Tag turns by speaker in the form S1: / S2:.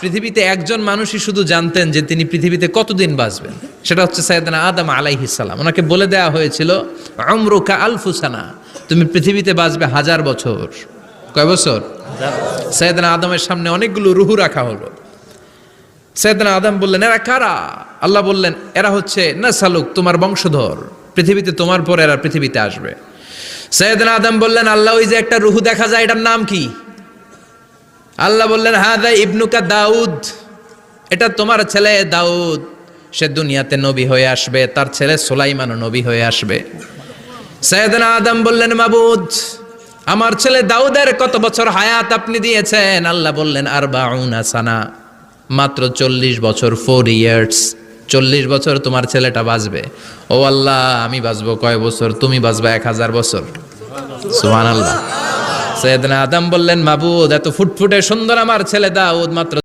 S1: পৃথিবীতে একজন মানুষই শুধু জানতেন যে তিনি পৃথিবীতে কতদিন বাঁচবেন, সেটা হচ্ছে সাইয়েদনা আদম আলাইহিস সালাম। ওনাকে বলে দেওয়া হয়েছিল উমরুকা আলফু সানা, তুমি পৃথিবীতে বাঁচবে 1000 বছর। কয় বছর? সাইয়েদনা আদমের সামনে অনেকগুলো রুহু রাখা হলো। সাইয়েদনা আদম বললেন, এরা কারা? আল্লাহ বললেন, এরা হচ্ছে নাসালুক, তোমার বংশধর, পৃথিবীতে তোমার পর এরা পৃথিবীতে আসবে। সাইয়েদনা আদম বললেন, আল্লাহ ওই যে একটা রুহু দেখা যায়, এটার নাম কি? আল্লাহ বললেন, হাদা ইবনুকা দাউদ, এটা তোমার ছেলে দাউদ, সে দুনিয়াতে নবী হয়ে আসবে, তার ছেলে সুলাইমানও নবী হয়ে আসবে। সাইয়েদনা আদম বললেন, মাবুদ, আমার ছেলে দাউদের কত বছর হায়াত আপনি দিয়েছেন? আল্লাহ বললেন, 40 সানা, মাত্র 40 বছর, 4 ইয়ার্স, 40 বছর তোমার ছেলেটা বাঁচবে। ও আল্লাহ, আমি বাঁচবো কয় বছর? তুমি বাঁচবা 1000 বছর। সুবহানাল্লাহ। সাইয়েদনা আদম বললেন, মাবুদ, এত ফুটফুটে সুন্দর আমার ছেলে দাউদ মাত্র